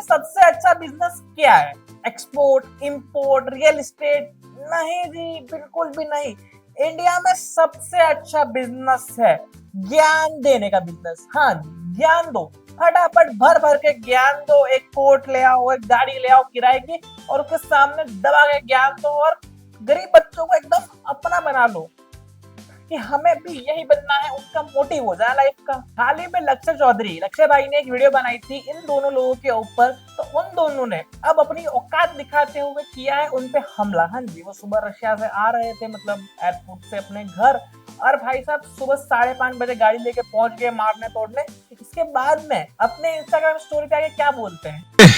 सबसे अच्छा बिजनेस क्या है? Export, import, real estate? नहीं जी, बिल्कुल भी नहीं। इंडिया में सबसे अच्छा बिजनेस है ज्ञान देने का बिजनेस। हाँ, ज्ञान दो, फटाफट भर भर के ज्ञान दो। एक कोट ले आओ, एक गाड़ी ले आओ किराए की, और उसके सामने दबा के ज्ञान दो, और गरीब बच्चों को एकदम अपना बना लो कि हमें भी यही बनना है। उनका मोटिव हो जाए लाइफ का। हाल ही में लक्ष्य भाई ने एक वीडियो बनाई थी इन दोनों लोगों के ऊपर, तो उन दोनों ने अब अपनी औकात दिखाते हुए किया है उन पे हमला। हाँ जी, वो सुबह रशिया से आ रहे थे, मतलब एयरपोर्ट से अपने घर, और भाई साहब सुबह 5:30 बजे गाड़ी लेके पहुंच गए मारने तोड़ने। इसके बाद में अपने इंस्टाग्राम स्टोरी पे आके क्या बोलते हैं,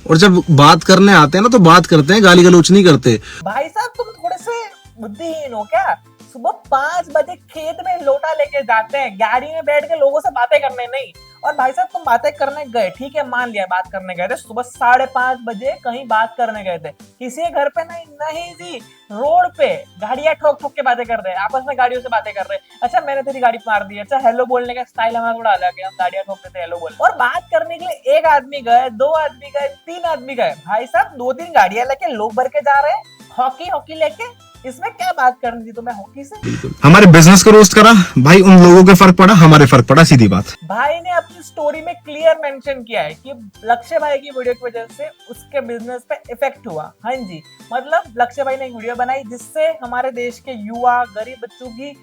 और जब बात करने आते हैं ना तो बात करते हैं, गाली गलौच नहीं करते। भाई साहब तुम थोड़े से बुद्धिहीन हो क्या? सुबह 5 बजे खेत में लोटा लेके जाते हैं, गाड़ी में बैठ के लोगों से बातें करने नहीं। और भाई साहब तुम बातें करने गए, ठीक है मान लिया बात करने गए थे, सुबह 5:30 बजे कहीं बात करने गए थे, किसी के घर पे नहीं। नहीं जी, रोड पे गाड़ियां ठोक ठोक के बातें कर रहे हैं, आपस में गाड़ियों से बातें कर रहे हैं। अच्छा मैंने तेरी गाड़ी मार दी, अच्छा हेलो बोलने का स्टाइल हमारा थोड़ा अलग है, हम गाड़ियां ठोकते थे हेलो बोल। और बात करने के लिए एक आदमी गए, 2 आदमी गए, 3 आदमी गए, भाई साहब 2-3 गाड़ियां लेके लोग भर के जा रहे हैं, हॉकी लेके। इसमें क्या बात करनी थी तुम्हें हॉकी से? हमारे बिजनेस को रोस्ट करा भाई, उन लोगों के फर्क पड़ा, हमारे फर्क पड़ा, सीधी बात। भाई ने अपनी स्टोरी में क्लियर मेंशन किया है कि लक्ष्य भाई की वीडियो की वजह से उसके बिजनेस पे इफेक्ट हुआ। हाँ जी, मतलब लक्ष्य भाई ने एक वीडियो बनाई जिससे हमारे देश के युवा गरीब बच्चों की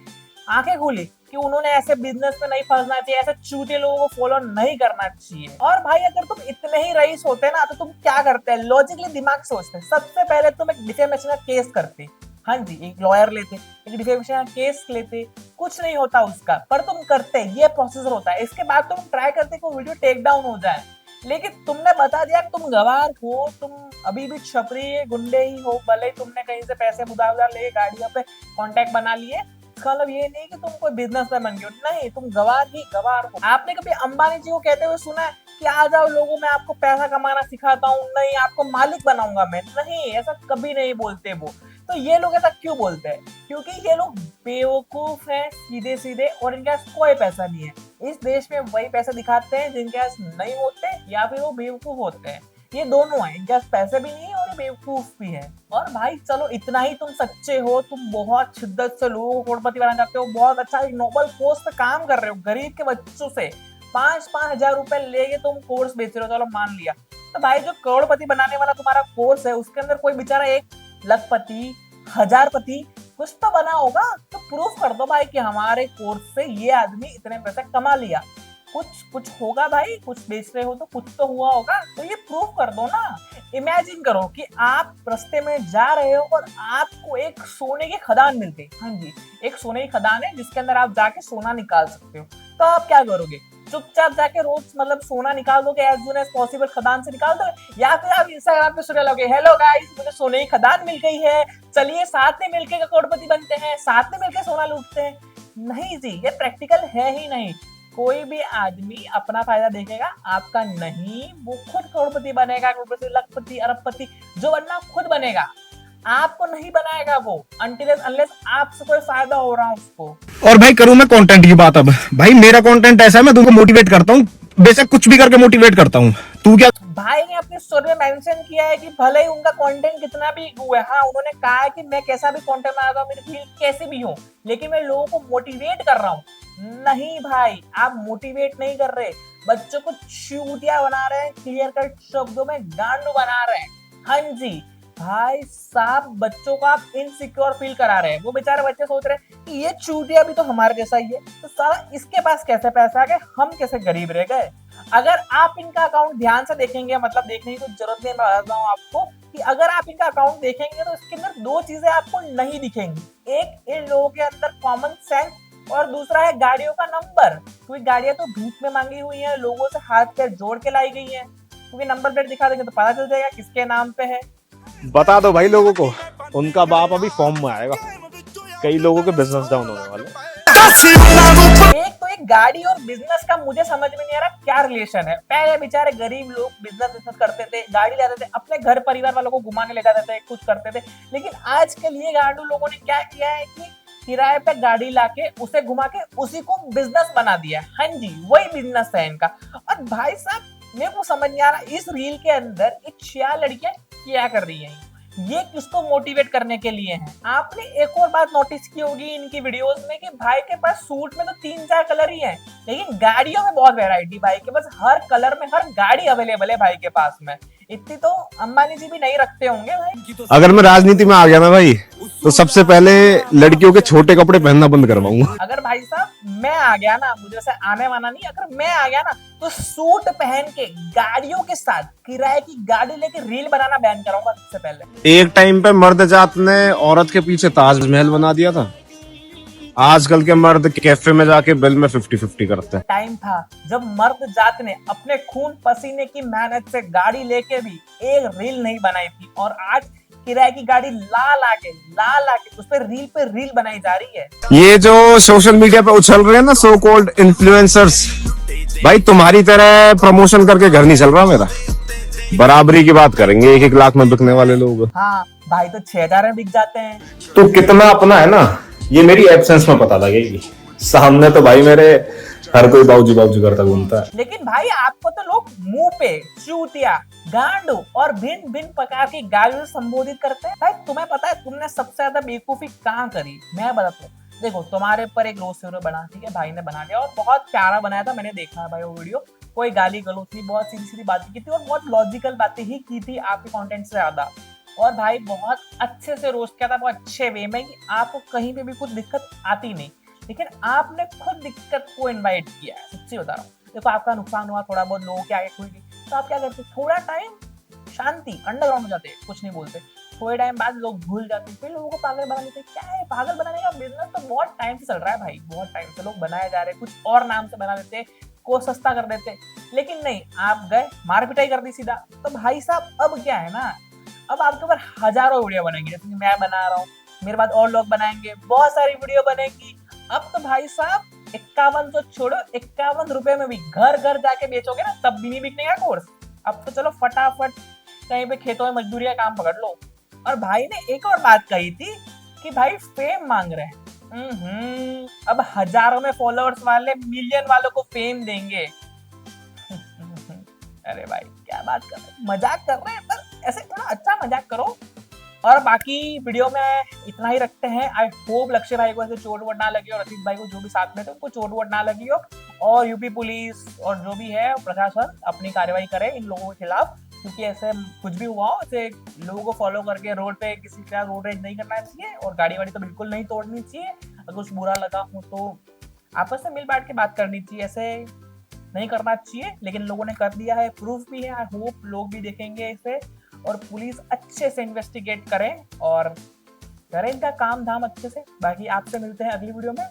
आंखें खुली कि उन्होंने ऐसे बिजनेस में नहीं फंसना चाहिए, ऐसे चूते लोगों को फॉलो नहीं करना चाहिए। और भाई अगर तुम इतने ही रईस होते ना तो तुम क्या करते? लॉजिकली दिमाग सोचते, सबसे पहले तुम एक डिफेमेशन का केस करते। हाँ जी, एक लॉयर लेते, एक डिफेमेशन का केस लेते, कुछ नहीं होता उसका, पर तुम करते, ये प्रोसीजर होता है। इसके बाद तुम ट्राई करते कि वीडियो टेक डाउन हो जाए, लेकिन तुमने बता दिया तुम गवार हो, तुम अभी भी छपरी गुंडे ही हो, भले ही तुमने कहीं से पैसे उधार लेके गाड़ियों पे कांटेक्ट बना लिए। इसका मतलब ये नहीं कि तुम कोई बिजनेसमैन बन गए हो, नहीं, तुम गवार ही गवार हो। आपने कभी अंबानी जी को कहते हुए सुना है कि आ जाओ लोगों मैं आपको पैसा कमाना सिखाता हूँ, नहीं आपको मालिक बनाऊंगा मैं? नहीं, ऐसा कभी नहीं बोलते वो। तो ये लोग ऐसा क्यों बोलते हैं? क्योंकि ये लोग बेवकूफ हैं सीधे सीधे, और इनके पास कोई पैसा नहीं है। इस देश में वही पैसे दिखाते हैं जिनके पास नहीं होते, या फिर वो बेवकूफ होते हैं। ये दोनों है, इनके पास पैसे भी नहीं है और ये बेवकूफ भी है। और भाई चलो इतना ही तुम सच्चे हो, तुम बहुत शिद्दत से लोगों को करोड़पति बनाना चाहते हो, बहुत अच्छा एक नोबल कोर्स पे काम कर रहे हो, गरीब के बच्चों से 5-5 हजार रुपए लेके तुम कोर्स बेच रहे हो, चलो मान लिया। तो भाई जो करोड़पति बनाने वाला तुम्हारा कोर्स है उसके अंदर कोई बेचारा 1,00,000पति, 1000पति कुछ तो बना होगा, तो प्रूफ कर दो भाई कि हमारे कोर्स से ये आदमी इतने पैसे कमा लिया। कुछ होगा भाई, कुछ बेच रहे हो तो कुछ तो हुआ होगा, तो ये प्रूफ कर दो ना। इमेजिन करो कि आप रास्ते में जा रहे हो और आपको एक सोने की खदान मिल गई। हाँ जी, एक सोने की खदान है जिसके अंदर आप जाके सोना निकाल सकते हो, तो आप क्या करोगे? चुपचाप जाके रोज मतलब सोना निकाल दोगे, एज सुन एज पॉसिबल खदान से निकाल दोगे, या फिर आप इंस्टाग्राम पे स्टोरी लगाओगे, हेलो गाइस मुझे सोने की खदान मिल गई है, चलिए साथ में मिलकर करोड़पति बनते हैं, साथ में मिलकर सोना लूटते हैं? नहीं जी, ये प्रैक्टिकल है ही नहीं। कोई भी आदमी अपना फायदा देखेगा, आपका नहीं। वो खुद करोड़पति बनेगा, करोड़पति, लखपति, अरबपति, जो बनना खुद बनेगा, आपको नहीं बनाएगा वो, अनटिल अनलेस आपसे कोई फायदा हो रहा है उसको। और भाई करूं मैं कंटेंट की बात, अब भाई मेरा कंटेंट ऐसा है, मैं तुमको मोटिवेट करता हूँ, बेशक कुछ भी करके मोटिवेट करता हूँ। तू क्या भाई ने अपनी स्टोरी में मेंशन किया है कि भले ही उनका कंटेंट कितना भी हुआ है, हाँ उन्होंने कहा है कि मैं कैसा भी कंटेंट बनाता हूँ, मेरी फील्ड कैसी भी हो, लेकिन मैं लोगों को मोटिवेट कर रहा हूँ। नहीं भाई, आप मोटिवेट नहीं कर रहे, बच्चों को चूतिया बना रहे हैं, क्लियर कट शब्दों में गांडू बना रहे हैं। हाँ जी भाई साहब, बच्चों को आप इनसिक्योर फील करा रहे हैं। वो बेचारे बच्चे सोच रहे हैं कि ये चूतिया भी तो हमारे जैसा ही है, तो साला इसके पास कैसे पैसा आ गए, हम कैसे गरीब रह गए। अगर आप इनका अकाउंट ध्यान से देखेंगे, मतलब देखने की तो जरूरत नहीं, मैं बताता हूँ आपको कि अगर आप इनका अकाउंट देखेंगे तो इसके अंदर 2 चीजें आपको नहीं दिखेंगी। एक, इन लोगों के अंदर कॉमन सेंस, और दूसरा है गाड़ियों का नंबर। क्योंकि गाड़ियां तो भीख में मांगी हुई हैं, लोगों से हाथ पैर जोड़ के लाई गई हैं, क्योंकि नंबर प्लेट दिखा देंगे तो पता चल जाएगा किसके नाम पे है। बता दो भाई लोगों को, उनका बाप अभी फॉर्म में आएगा, कई लोगों के बिजनेस डाउन होने वाले। एक तो एक गाड़ी और बिजनेस का मुझे समझ में नहीं आ रहा क्या रिलेशन है। पहले बेचारे गरीब लोग बिजनेस करते थे, गाड़ी लाते थे, अपने घर परिवार वालों को घुमाने ले जाते थे, कुछ करते थे, लेकिन आज के लिए गाड़ू लोगों ने क्या किया है कि किराए पे गाड़ी लाके उसे घुमा के उसी को बिजनेस बना दिया। हाँ जी, वही बिजनेस है इनका। और भाई साहब मेरे को समझ नहीं आ रहा इस रील के अंदर ये 4 लड़कियां क्या कर रही हैं, ये किसको मोटिवेट करने के लिए हैं। आपने एक और बात नोटिस की होगी इनकी वीडियोस में कि भाई के पास सूट में तो 3-4 कलर ही हैं, लेकिन गाड़ियों में बहुत वैरायटी भाई के पास, हर कलर में हर गाड़ी अवेलेबल है भाई के पास में। इतनी तो अंबानी जी भी नहीं रखते होंगे भाई। अगर मैं राजनीति में आ गया ना भाई, तो सबसे पहले लड़कियों के छोटे कपड़े पहनना बंद करवाऊंगा। अगर भाई साहब मैं आ गया ना, मुझे से आने वाला नहीं, अगर मैं आ गया ना तो सूट पहन के गाड़ियों के साथ किराए की गाड़ी लेके रील बनाना बैन कराऊंगा सबसे पहले। एक टाइम पे मर्द जात ने औरत के पीछे ताजमहल बना दिया था, आजकल के मर्द कैफे में जाके बिल में 50-50 करते हैं। टाइम था जब मर्द जात ने अपने खून पसीने की मेहनत से गाड़ी लेके भी एक रील नहीं बनाई थी, और आज किराए की गाड़ी ला ला के उस पर रील बनाई जा रही है। ये जो सोशल मीडिया पे उछल रहे हैं ना सो कॉल्ड इन्फ्लुएंसर्स, भाई तुम्हारी तरह प्रमोशन करके घर नहीं चल रहा मेरा। बराबरी की बात करेंगे, 1-1 लाख में बिकने वाले लोग। हाँ भाई तो 6,000 में बिक जाते हैं। तो कितना अपना है ना, ये मेरी एब्सेंस में पता लगेगी। सामने तो भाई मेरे हर कोई बाबूजी बाबूजी करता घूमता है। लेकिन भाई आपको तो लोग मुंह पे चूतिया, गांडू और भिन्न भिन्न प्रकार की गालियों से संबोधित करते हैं। भाई तुम्हें पता है तुमने सबसे ज्यादा बेवकूफी कहाँ करी? मैं बताता हूँ। देखो तुम्हारे ऊपर एक रोज वीडियो बना, ठीक है, भाई ने बना दिया और बहुत प्यारा बनाया था, मैंने देखा है भाई वो वीडियो। कोई गाली गलौज नहीं, बहुत सीधी सीधी बातें की थी और बहुत लॉजिकल बातें ही की थी आपके कंटेंट से ज्यादा। और भाई बहुत अच्छे से रोस्ट किया था, बहुत अच्छे वे में कि आपको कहीं पे भी कुछ दिक्कत आती नहीं, लेकिन आपने खुद दिक्कत को इनवाइट किया है। सच्ची बता रहा हूँ। देखो आपका नुकसान हुआ थोड़ा बहुत, लोगों के आगे खुल गई, तो आप क्या करते? थोड़ा टाइम शांति, अंडरग्राउंड हो जाते, कुछ नहीं बोलते। थोड़े टाइम बाद लोग भूल जाते, फिर लोगों को पागल बना लेते। क्या है पागल बनाने का बिजनेस तो बहुत टाइम से चल रहा है भाई, बहुत टाइम से लोग बनाए जा रहे हैं, कुछ और नाम से बना देते, को सस्ता कर देते, लेकिन नहीं, आप गए मार पिटाई कर दी सीधा। तो भाई साहब अब क्या है ना, अब आपके ऊपर हजारों वीडियो बनेंगी, जैसे कि मैं बना रहा हूँ, मेरे बाद और लोग बनाएंगे, बहुत सारी वीडियो बनेगी। अब तो भाई साहब 51 तो छोड़ो, 51 रुपए में भी घर घर जाके बेचोगे ना, तब भी नहीं बिकने का कोर्स। अब तो चलो फटाफट कहीं पे खेतों में मजदूरी का काम पकड़ लो। और भाई ने एक और बात कही थी कि भाई फेम मांग रहे हैं। अब हजारों में फॉलोअर्स वाले मिलियन वालों को फेम देंगे। अरे भाई क्या बात कर रहे हैं, मजाक कर रहे हैं, पर ऐसे थोड़ा अच्छा मजाक करो। और बाकी वीडियो में इतना ही रखते हैं। आई होप लक्ष्य भाई को ऐसे चोट वोट ना लगी, और रशीद भाई को जो भी साथ में थे उनको चोट वोट ना लगी हो, और यूपी पुलिस और जो भी है प्रशासन अपनी कार्रवाई करे इन लोगों के खिलाफ, क्योंकि ऐसे कुछ भी हुआ हो, ऐसे लोगों को फॉलो करके रोड पे किसी का रोड रेज नहीं करना चाहिए, और गाड़ी वाड़ी तो बिल्कुल नहीं तोड़नी चाहिए। अगर कुछ बुरा लगा हो तो आपस में मिल बांट के बात करनी चाहिए, ऐसे नहीं करना चाहिए, लेकिन लोगों ने कर दिया है, प्रूफ भी है। आई होप लोग भी देखेंगे इसे, और पुलिस अच्छे से इन्वेस्टिगेट करें और करें इनका काम धाम अच्छे से। बाकी आपसे मिलते हैं अगली वीडियो में।